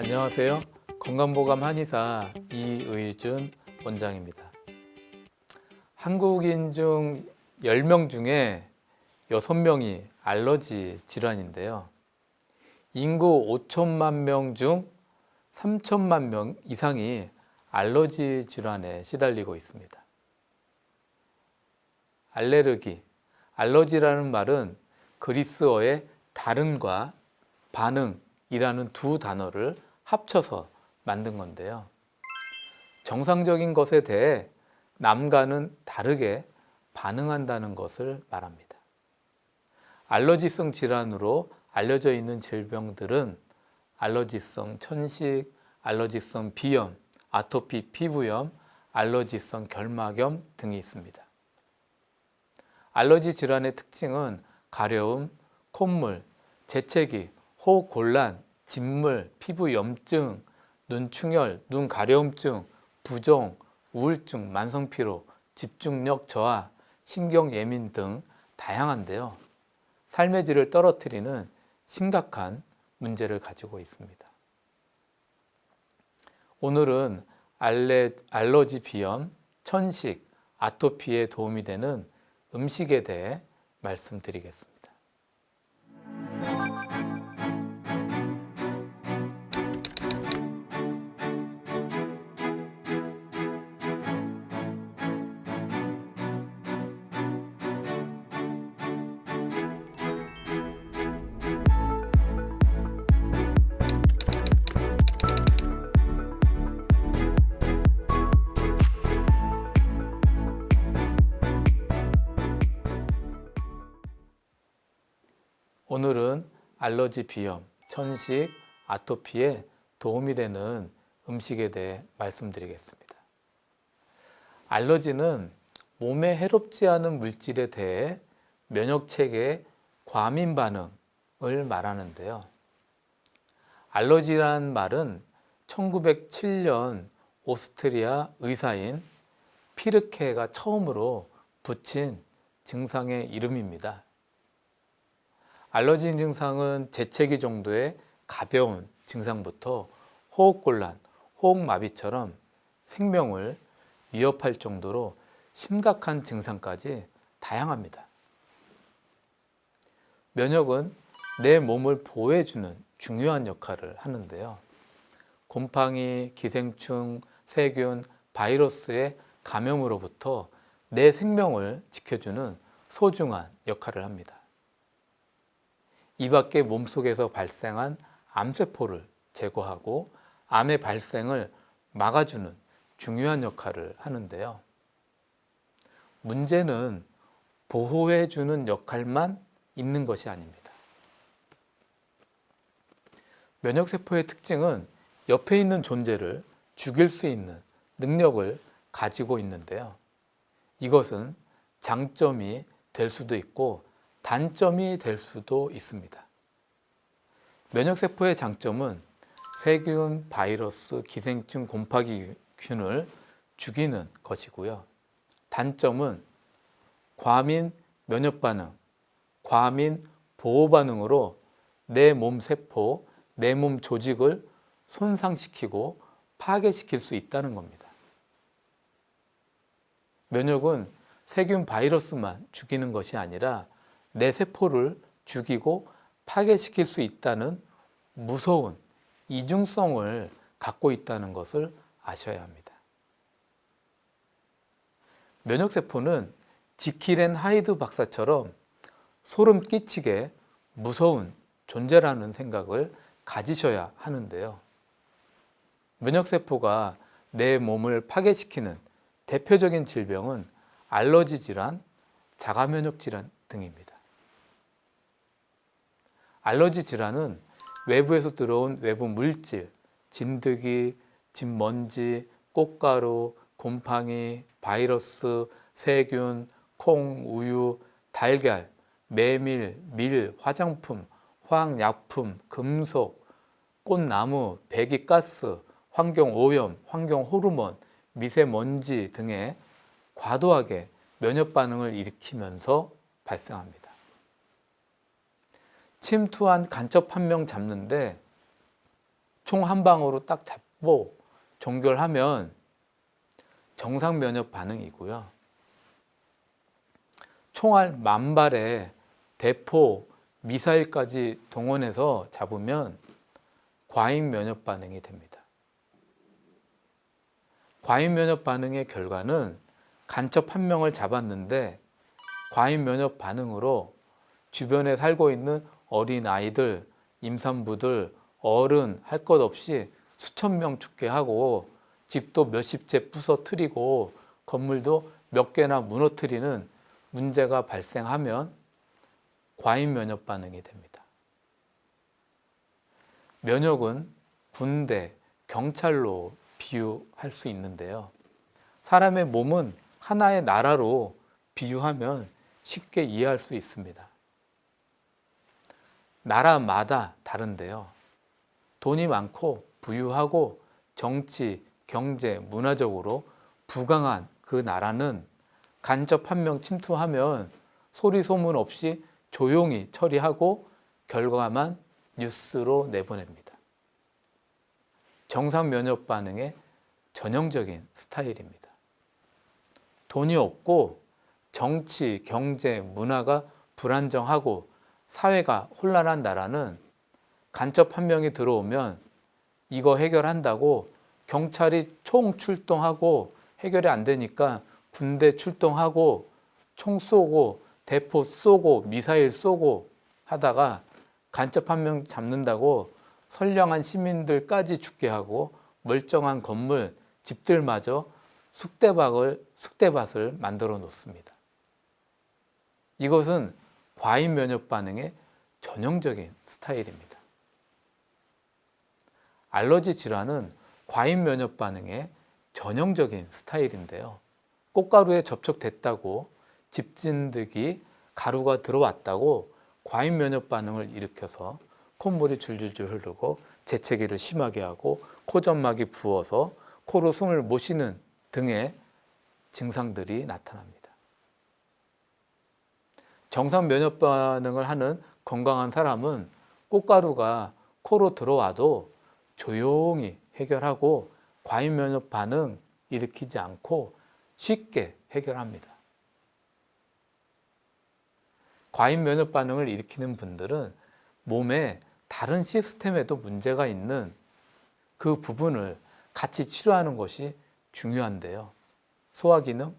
안녕하세요. 건강보감 한의사 이의준 원장입니다. 한국인 중 10명 중에 6명이 알러지 질환인데요. 인구 5천만 명 중 3천만 명 이상이 알러지 질환에 시달리고 있습니다. 알레르기, 알러지라는 말은 그리스어의 다른과 반응이라는 두 단어를 합쳐서 만든 건데요. 정상적인 것에 대해 남과는 다르게 반응한다는 것을 말합니다. 알러지성 질환으로 알려져 있는 질병들은 알러지성 천식, 알러지성 비염, 아토피 피부염, 알러지성 결막염 등이 있습니다. 알러지 질환의 특징은 가려움, 콧물, 재채기, 호흡곤란, 진물, 피부 염증, 눈충혈, 눈 가려움증, 부종, 우울증, 만성피로, 집중력 저하, 신경예민 등 다양한데요. 삶의 질을 떨어뜨리는 심각한 문제를 가지고 있습니다. 오늘은 알러지 비염, 천식, 아토피에 도움이 되는 음식에 대해 말씀드리겠습니다. 오늘은 알러지 비염, 천식, 아토피에 도움이 되는 음식에 대해 말씀드리겠습니다. 알러지는 몸에 해롭지 않은 물질에 대해 면역체계의 과민 반응을 말하는데요. 알러지라는 말은 1907년 오스트리아 의사인 피르케가 처음으로 붙인 증상의 이름입니다. 알러지 증상은 재채기 정도의 가벼운 증상부터 호흡곤란, 호흡마비처럼 생명을 위협할 정도로 심각한 증상까지 다양합니다. 면역은 내 몸을 보호해주는 중요한 역할을 하는데요. 곰팡이, 기생충, 세균, 바이러스의 감염으로부터 내 생명을 지켜주는 소중한 역할을 합니다. 이 밖에 몸속에서 발생한 암세포를 제거하고 암의 발생을 막아주는 중요한 역할을 하는데요. 문제는 보호해주는 역할만 있는 것이 아닙니다. 면역세포의 특징은 옆에 있는 존재를 죽일 수 있는 능력을 가지고 있는데요. 이것은 장점이 될 수도 있고 단점이 될 수도 있습니다. 면역세포의 장점은 세균, 바이러스, 기생충, 곰팡이균을 죽이는 것이고요. 단점은 과민 면역반응, 과민 보호반응으로 내 몸 세포, 내 몸 조직을 손상시키고 파괴시킬 수 있다는 겁니다. 면역은 세균, 바이러스만 죽이는 것이 아니라 내 세포를 죽이고 파괴시킬 수 있다는 무서운 이중성을 갖고 있다는 것을 아셔야 합니다. 면역세포는 지킬 앤 하이드 박사처럼 소름 끼치게 무서운 존재라는 생각을 가지셔야 하는데요. 면역세포가 내 몸을 파괴시키는 대표적인 질병은 알러지 질환, 자가면역 질환 등입니다. 알러지 질환은 외부에서 들어온 외부 물질, 진드기, 진먼지, 꽃가루, 곰팡이, 바이러스, 세균, 콩, 우유, 달걀, 메밀, 밀, 화장품, 화학약품, 금속, 꽃나무, 배기가스, 환경오염, 환경호르몬, 미세먼지 등의 과도하게 면역 반응을 일으키면서 발생합니다. 침투한 간첩 한 명 잡는데 총 한 방으로 딱 잡고 종결하면 정상 면역 반응이고요. 총알 10,000발의 대포, 미사일까지 동원해서 잡으면 과잉 면역 반응이 됩니다. 과잉 면역 반응의 결과는 간첩 1명을 잡았는데 과잉 면역 반응으로 주변에 살고 있는 어린 아이들, 임산부들, 어른 할 것 없이 수천 명 죽게 하고 집도 몇십 채 부서뜨리고 건물도 몇 개나 무너뜨리는 문제가 발생하면 과잉 면역 반응이 됩니다. 면역은 군대, 경찰로 비유할 수 있는데요. 사람의 몸은 하나의 나라로 비유하면 쉽게 이해할 수 있습니다. 나라마다 다른데요. 돈이 많고 부유하고 정치, 경제, 문화적으로 부강한 그 나라는 간첩 1명 침투하면 소리 소문 없이 조용히 처리하고 결과만 뉴스로 내보냅니다. 정상 면역 반응의 전형적인 스타일입니다. 돈이 없고 정치, 경제, 문화가 불안정하고 사회가 혼란한 나라는 간첩 1명이 들어오면 이거 해결한다고 경찰이 총 출동하고 해결이 안 되니까 군대 출동하고 총 쏘고 대포 쏘고 미사일 쏘고 하다가 간첩 1명 잡는다고 선량한 시민들까지 죽게 하고 멀쩡한 건물, 집들마저 쑥대밭을 만들어 놓습니다. 이것은 과잉 면역 반응의 전형적인 스타일입니다. 알러지 질환은 과잉 면역 반응의 전형적인 스타일인데요. 꽃가루에 접촉됐다고 집 진드기 가루가 들어왔다고 과잉 면역 반응을 일으켜서 콧물이 줄줄줄 흐르고 재채기를 심하게 하고 코점막이 부어서 코로 숨을 못 쉬는 등의 증상들이 나타납니다. 정상 면역 반응을 하는 건강한 사람은 꽃가루가 코로 들어와도 조용히 해결하고 과잉 면역 반응 일으키지 않고 쉽게 해결합니다. 과잉 면역 반응을 일으키는 분들은 몸의 다른 시스템에도 문제가 있는 그 부분을 같이 치료하는 것이 중요한데요. 소화기능,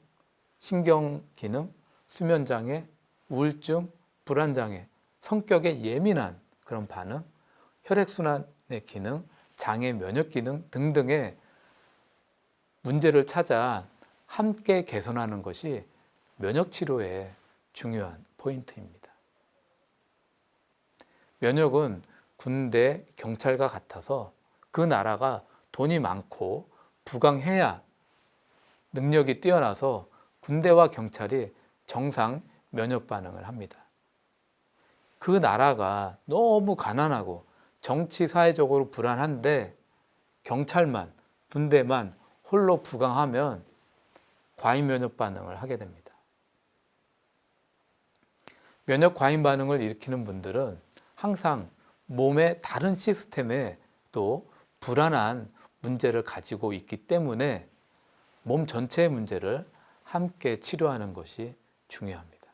신경기능, 수면장애, 우울증, 불안장애, 성격에 예민한 그런 반응, 혈액순환의 기능, 장애 면역기능 등등의 문제를 찾아 함께 개선하는 것이 면역치료의 중요한 포인트입니다. 면역은 군대, 경찰과 같아서 그 나라가 돈이 많고 부강해야 능력이 뛰어나서 군대와 경찰이 정상 면역 반응을 합니다. 그 나라가 너무 가난하고 정치 사회적으로 불안한데 경찰만, 군대만 홀로 부강하면 과잉 면역 반응을 하게 됩니다. 면역 과잉 반응을 일으키는 분들은 항상 몸의 다른 시스템에 또 불안한 문제를 가지고 있기 때문에 몸 전체의 문제를 함께 치료하는 것이 중요합니다.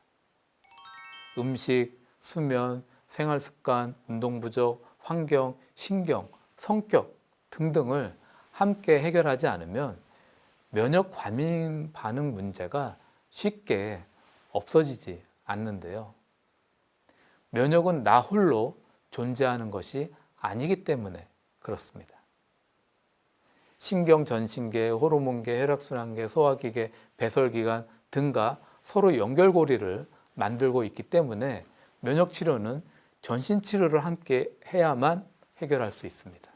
음식, 수면, 생활습관, 운동 부족, 환경, 신경, 성격 등등을 함께 해결하지 않으면 면역 과민 반응 문제가 쉽게 없어지지 않는데요. 면역은 나 홀로 존재하는 것이 아니기 때문에 그렇습니다. 신경 전신계, 호르몬계, 혈액순환계, 소화기계, 배설기관 등과 서로 연결고리를 만들고 있기 때문에 면역치료는 전신치료를 함께 해야만 해결할 수 있습니다.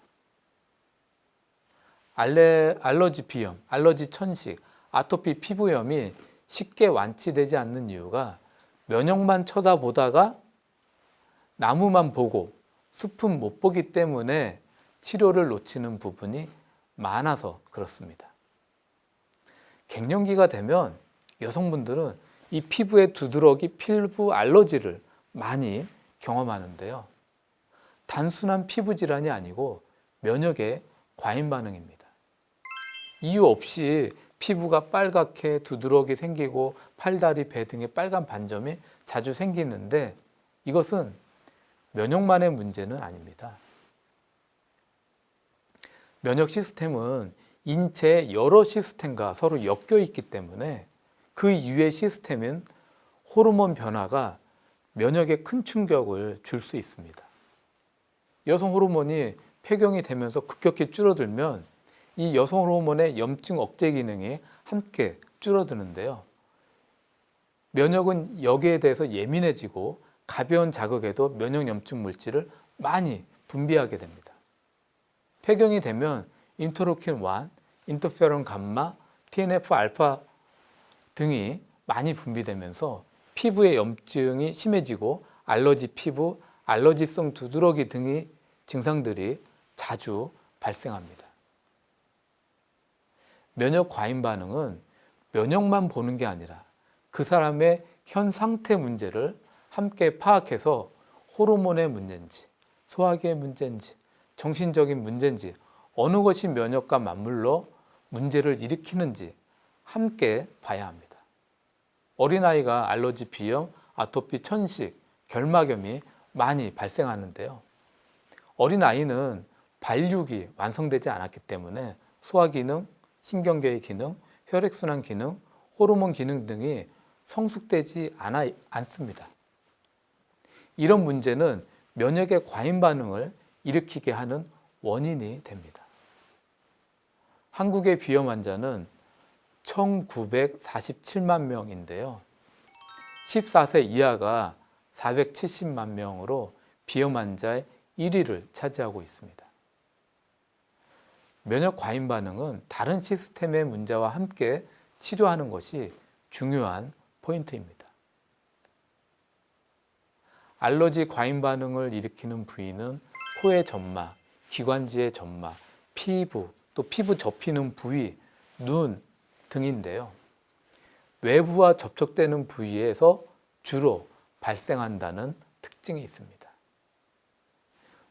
알러지 비염, 알러지 천식, 아토피 피부염이 쉽게 완치되지 않는 이유가 면역만 쳐다보다가 나무만 보고 숲은 못 보기 때문에 치료를 놓치는 부분이 많아서 그렇습니다. 갱년기가 되면 여성분들은 이 피부의 두드러기, 피부 알러지를 많이 경험하는데요. 단순한 피부 질환이 아니고 면역의 과잉 반응입니다. 이유 없이 피부가 빨갛게 두드러기 생기고 팔다리, 배 등에 빨간 반점이 자주 생기는데 이것은 면역만의 문제는 아닙니다. 면역 시스템은 인체의 여러 시스템과 서로 엮여 있기 때문에 그 이외의 시스템인 호르몬 변화가 면역에 큰 충격을 줄 수 있습니다. 여성 호르몬이 폐경이 되면서 급격히 줄어들면 이 여성 호르몬의 염증 억제 기능이 함께 줄어드는데요. 면역은 여기에 대해서 예민해지고 가벼운 자극에도 면역 염증 물질을 많이 분비하게 됩니다. 폐경이 되면 인터루킨 1, 인터페론 감마, TNF 알파 등이 많이 분비되면서 피부의 염증이 심해지고 알러지 피부, 알러지성 두드러기 등의 증상들이 자주 발생합니다. 면역 과잉 반응은 면역만 보는 게 아니라 그 사람의 현 상태 문제를 함께 파악해서 호르몬의 문제인지, 소화기의 문제인지, 정신적인 문제인지 어느 것이 면역과 맞물러 문제를 일으키는지 함께 봐야 합니다. 어린아이가 알러지 비염, 아토피, 천식, 결막염이 많이 발생하는데요. 어린아이는 발육이 완성되지 않았기 때문에 소화기능, 신경계의 기능, 혈액순환 기능, 호르몬 기능 등이 성숙되지 않습니다. 이런 문제는 면역의 과잉 반응을 일으키게 하는 원인이 됩니다. 한국의 비염 환자는 1947만 명인데요. 14세 이하가 470만 명으로 비염 환자의 1위를 차지하고 있습니다. 면역 과잉 반응은 다른 시스템의 문제와 함께 치료하는 것이 중요한 포인트입니다. 알러지 과잉 반응을 일으키는 부위는 코의 점막, 기관지의 점막, 피부, 또 피부 접히는 부위, 눈 등인데요. 외부와 접촉되는 부위에서 주로 발생한다는 특징이 있습니다.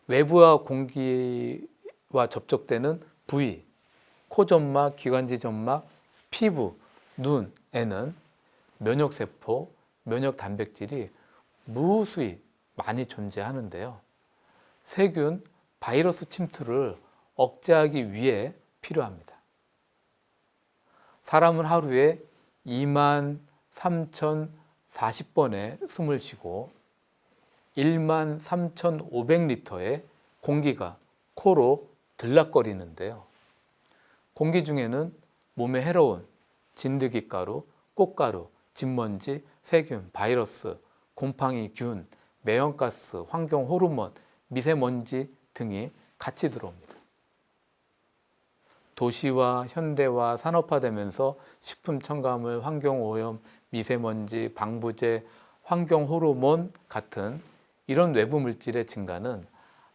외부와 공기와 접촉되는 부위, 코 점막, 기관지 점막, 피부, 눈에는 면역세포, 면역 단백질이 무수히 많이 존재하는데요. 세균, 바이러스 침투를 억제하기 위해 필요합니다. 사람은 하루에 23,040번의 숨을 쉬고 13,500리터의 공기가 코로 들락거리는데요. 공기 중에는 몸에 해로운 진드기가루, 꽃가루, 진먼지, 세균, 바이러스, 곰팡이, 균, 매연가스, 환경 호르몬, 미세먼지 등이 같이 들어옵니다. 도시와 현대화, 산업화되면서 식품 첨가물, 환경오염, 미세먼지, 방부제, 환경 호르몬 같은 이런 외부 물질의 증가는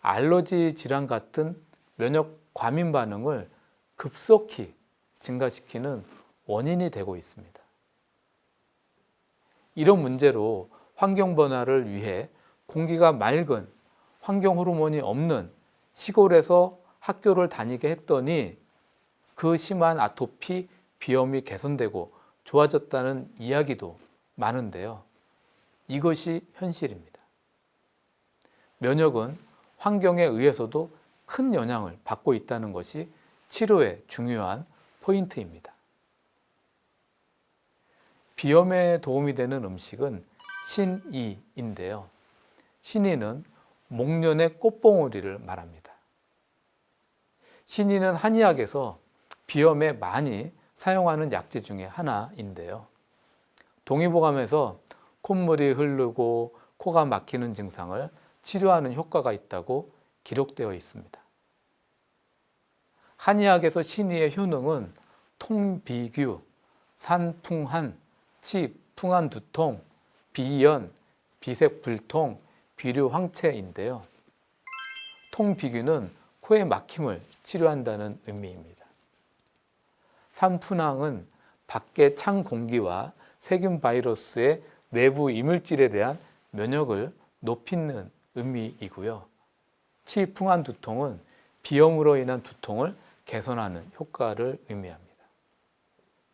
알러지 질환 같은 면역 과민 반응을 급속히 증가시키는 원인이 되고 있습니다. 이런 문제로 환경 변화를 위해 공기가 맑은 환경 호르몬이 없는 시골에서 학교를 다니게 했더니 그 심한 아토피, 비염이 개선되고 좋아졌다는 이야기도 많은데요. 이것이 현실입니다. 면역은 환경에 의해서도 큰 영향을 받고 있다는 것이 치료의 중요한 포인트입니다. 비염에 도움이 되는 음식은 신이인데요. 신이는 목련의 꽃봉오리를 말합니다. 신이는 한의학에서 비염에 많이 사용하는 약재 중에 하나인데요. 동의보감에서 콧물이 흐르고 코가 막히는 증상을 치료하는 효과가 있다고 기록되어 있습니다. 한의학에서 신이의 효능은 통비규, 산풍한, 치풍한 두통, 비연, 비색불통, 비류황체인데요. 통비규는 코의 막힘을 치료한다는 의미입니다. 산풍항은 밖의 찬 공기와 세균 바이러스의 외부 이물질에 대한 면역을 높이는 의미이고요. 치풍한 두통은 비염으로 인한 두통을 개선하는 효과를 의미합니다.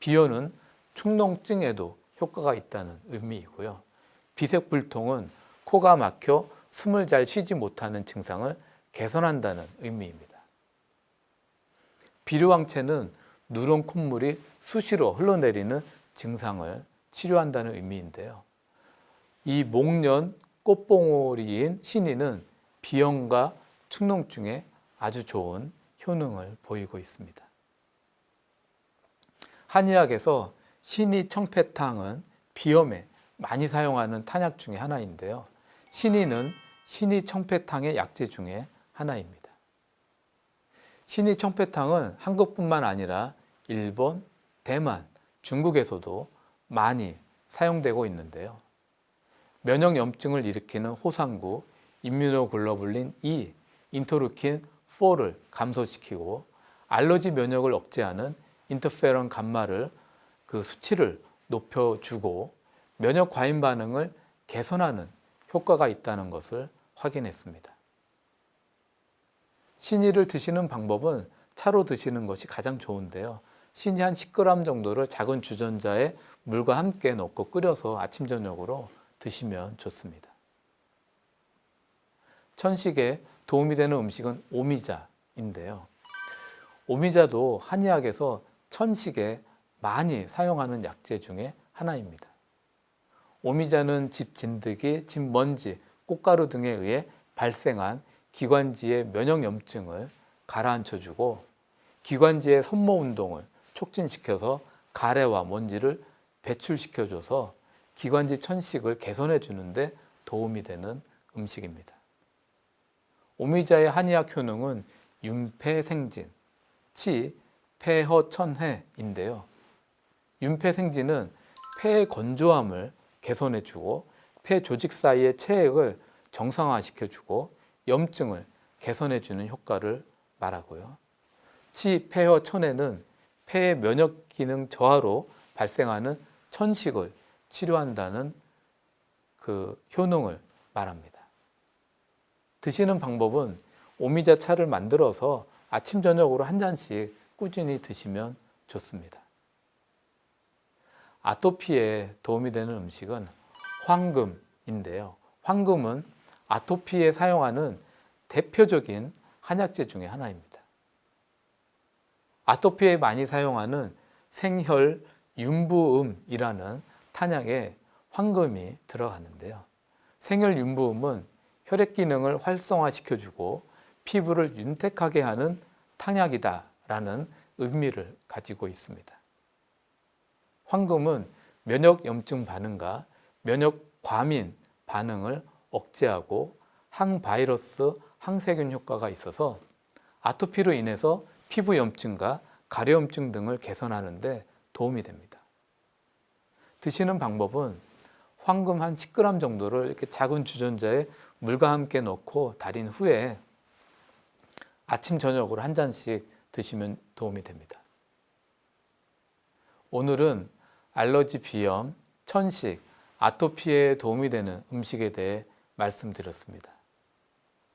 비염은 축농증에도 효과가 있다는 의미이고요. 비색불통은 코가 막혀 숨을 잘 쉬지 못하는 증상을 개선한다는 의미입니다. 비류왕체는 누런 콧물이 수시로 흘러내리는 증상을 치료한다는 의미인데요. 이 목련 꽃봉오리인 신이는 비염과 축농증에 아주 좋은 효능을 보이고 있습니다. 한의학에서 신이 청패탕은 비염에 많이 사용하는 탄약 중에 하나인데요. 신이는 신이 청패탕의 약재 중에 하나입니다. 신이 청패탕은 한국뿐만 아니라 일본, 대만, 중국에서도 많이 사용되고 있는데요. 면역염증을 일으키는 호상구, 임뮤노글로불린 E, 인터루킨 4를 감소시키고 알러지 면역을 억제하는 인터페론 감마를 그 수치를 높여주고 면역 과잉 반응을 개선하는 효과가 있다는 것을 확인했습니다. 신이를 드시는 방법은 차로 드시는 것이 가장 좋은데요. 신이 한 10g 정도를 작은 주전자에 물과 함께 넣고 끓여서 아침 저녁으로 드시면 좋습니다. 천식에 도움이 되는 음식은 오미자인데요. 오미자도 한의학에서 천식에 많이 사용하는 약재 중에 하나입니다. 오미자는 집 진드기, 집 먼지, 꽃가루 등에 의해 발생한 기관지의 면역염증을 가라앉혀주고 기관지의 선모 운동을 촉진시켜서 가래와 먼지를 배출시켜줘서 기관지 천식을 개선해 주는데 도움이 되는 음식입니다. 오미자의 한의학 효능은 윤폐생진, 치, 폐허천해인데요. 윤폐생진은 폐의 건조함을 개선해주고 폐 조직 사이의 체액을 정상화시켜주고 염증을 개선해주는 효과를 말하고요. 치, 폐허천해는 폐의 면역 기능 저하로 발생하는 천식을 치료한다는 그 효능을 말합니다. 드시는 방법은 오미자 차를 만들어서 아침 저녁으로 한 잔씩 꾸준히 드시면 좋습니다. 아토피에 도움이 되는 음식은 황금인데요. 황금은 아토피에 사용하는 대표적인 한약재 중에 하나입니다. 아토피에 많이 사용하는 생혈 윤부음이라는 탄약에 황금이 들어가는데요. 생혈 윤부음은 혈액 기능을 활성화시켜주고 피부를 윤택하게 하는 탕약이다라는 의미를 가지고 있습니다. 황금은 면역염증 반응과 면역과민 반응을 억제하고 항바이러스, 항세균 효과가 있어서 아토피로 인해서 피부 염증과 가려움증 등을 개선하는 데 도움이 됩니다. 드시는 방법은 황금 한 10g 정도를 이렇게 작은 주전자에 물과 함께 넣고 달인 후에 아침 저녁으로 한 잔씩 드시면 도움이 됩니다. 오늘은 알러지, 비염, 천식, 아토피에 도움이 되는 음식에 대해 말씀드렸습니다.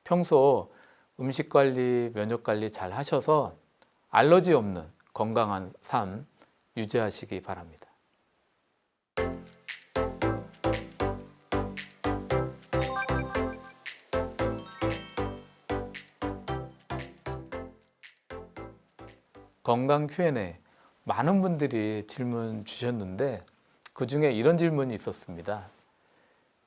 평소 음식 관리, 면역 관리 잘 하셔서 알러지 없는 건강한 삶 유지하시기 바랍니다. 건강 Q&A 많은 분들이 질문 주셨는데 그중에 이런 질문이 있었습니다.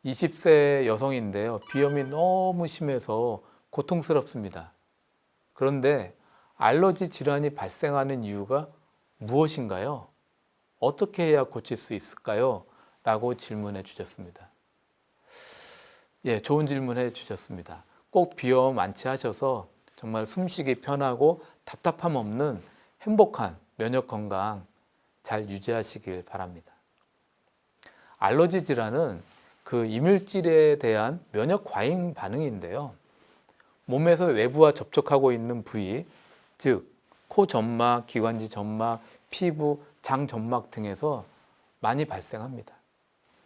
20세 여성인데요. 비염이 너무 심해서 고통스럽습니다. 그런데 알러지 질환이 발생하는 이유가 무엇인가요? 어떻게 해야 고칠 수 있을까요? 라고 질문해 주셨습니다. 예, 좋은 질문해 주셨습니다. 꼭 비염 완치하셔서 정말 숨쉬기 편하고 답답함 없는 행복한 면역 건강 잘 유지하시길 바랍니다. 알러지 질환은 그 이물질에 대한 면역 과잉 반응인데요. 몸에서 외부와 접촉하고 있는 부위, 즉 코 점막, 기관지 점막, 피부, 장 점막 등에서 많이 발생합니다.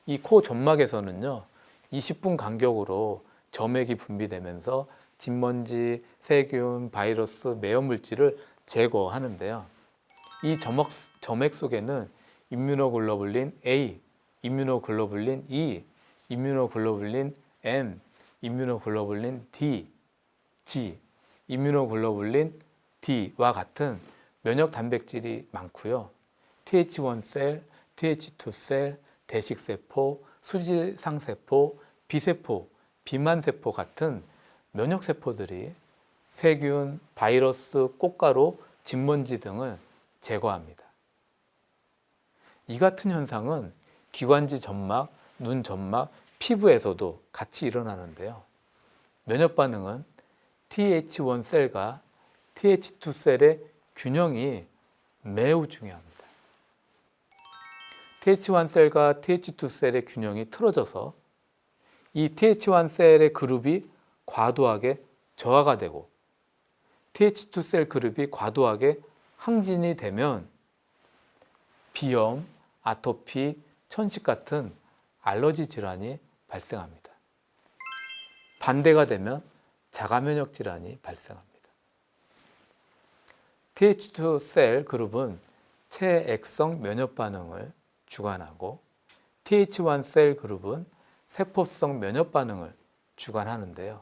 이 코 점막에서는요, 20분 간격으로 점액이 분비되면서 진먼지, 세균, 바이러스, 매연물질을 제거하는데요. 이 점액 속에는 임뮤노글로불린 A, 임뮤노글로불린 E, 임뮤노글로불린 M, 임뮤노글로불린 D, G, 임뮤노글로불린 D와 같은 면역 단백질이 많고요. Th1셀, Th2셀, 대식세포, 수지상세포, 비세포, 비만세포 같은 면역세포들이 세균, 바이러스, 꽃가루, 진먼지 등을 제거합니다. 이 같은 현상은 기관지 점막, 눈 점막, 피부에서도 같이 일어나는데요. 면역 반응은 Th1셀과 Th2셀의 균형이 매우 중요합니다. Th1셀과 Th2셀의 균형이 틀어져서 이 Th1셀의 그룹이 과도하게 저하가 되고 Th2셀 그룹이 과도하게 항진이 되면 비염, 아토피, 천식 같은 알러지 질환이 발생합니다. 반대가 되면 자가면역 질환이 발생합니다. Th2셀 그룹은 체액성 면역 반응을 주관하고 Th1셀 그룹은 세포성 면역 반응을 주관하는데요.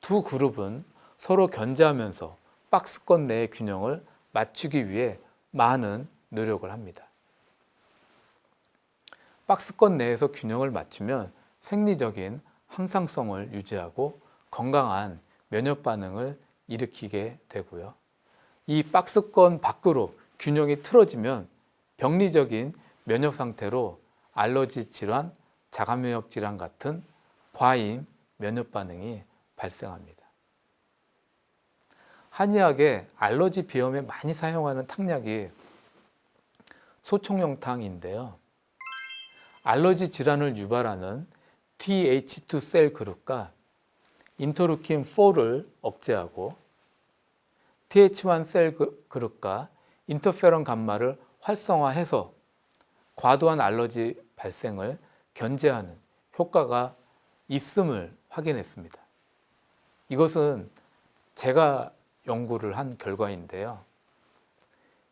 두 그룹은 서로 견제하면서 박스권 내의 균형을 맞추기 위해 많은 노력을 합니다. 박스권 내에서 균형을 맞추면 생리적인 항상성을 유지하고 건강한 면역 반응을 일으키게 되고요. 이 박스권 밖으로 균형이 틀어지면 병리적인 면역 상태로 알러지 질환, 자가면역 질환 같은 과잉 면역 반응이 발생합니다. 한의학에 알러지 비염에 많이 사용하는 탕약이 소총용탕인데요. 알러지 질환을 유발하는 Th2셀 그룹과 인터루킨4를 억제하고 Th1셀 그룹과 인터페론 감마를 활성화해서 과도한 알러지 발생을 견제하는 효과가 있음을 확인했습니다. 이것은 제가 연구를 한 결과인데요.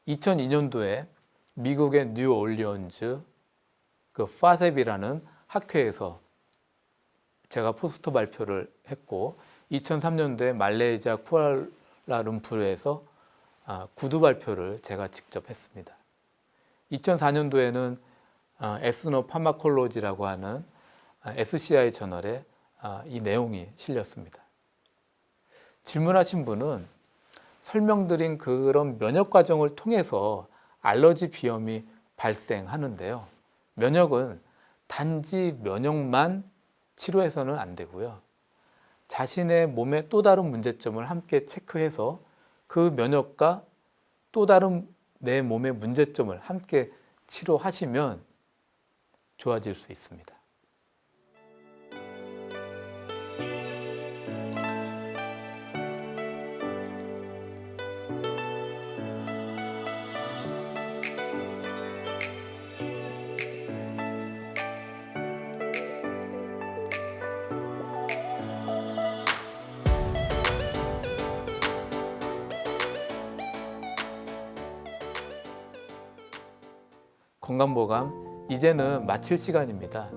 2002년도에 미국의 뉴올리언즈 파셉이라는 학회에서 제가 포스터 발표를 했고 2003년도에 말레이시아 쿠알라룸푸르에서 구두 발표를 제가 직접 했습니다. 2004년도에는 에스노 파마콜로지라고 하는 SCI 저널에 이 내용이 실렸습니다. 질문하신 분은 설명드린 그런 면역 과정을 통해서 알러지 비염이 발생하는데요. 면역은 단지 면역만 치료해서는 안 되고요. 자신의 몸의 또 다른 문제점을 함께 체크해서 그 면역과 또 다른 내 몸의 문제점을 함께 치료하시면 좋아질 수 있습니다. 건강보감 이제는 마칠 시간입니다.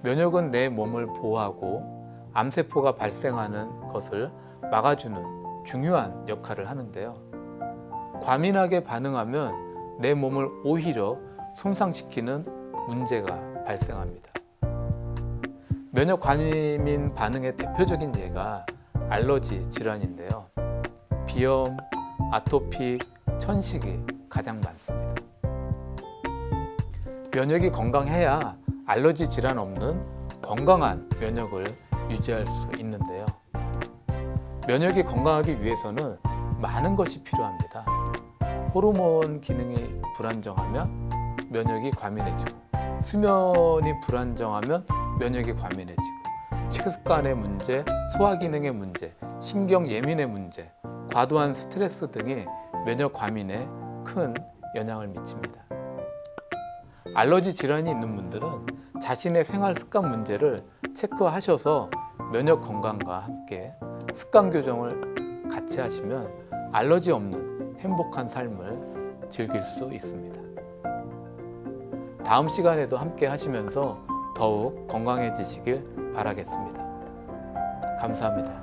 면역은 내 몸을 보호하고 암세포가 발생하는 것을 막아주는 중요한 역할을 하는데요. 과민하게 반응하면 내 몸을 오히려 손상시키는 문제가 발생합니다. 면역 과민 반응의 대표적인 예가 알러지 질환인데요. 비염, 아토피, 천식이 가장 많습니다. 면역이 건강해야 알러지 질환 없는 건강한 면역을 유지할 수 있는데요. 면역이 건강하기 위해서는 많은 것이 필요합니다. 호르몬 기능이 불안정하면 면역이 과민해지고, 수면이 불안정하면 면역이 과민해지고, 식습관의 문제, 소화기능의 문제, 신경 예민의 문제, 과도한 스트레스 등이 면역 과민에 큰 영향을 미칩니다. 알러지 질환이 있는 분들은 자신의 생활 습관 문제를 체크하셔서 면역 건강과 함께 습관 교정을 같이 하시면 알러지 없는 행복한 삶을 즐길 수 있습니다. 다음 시간에도 함께 하시면서 더욱 건강해지시길 바라겠습니다. 감사합니다.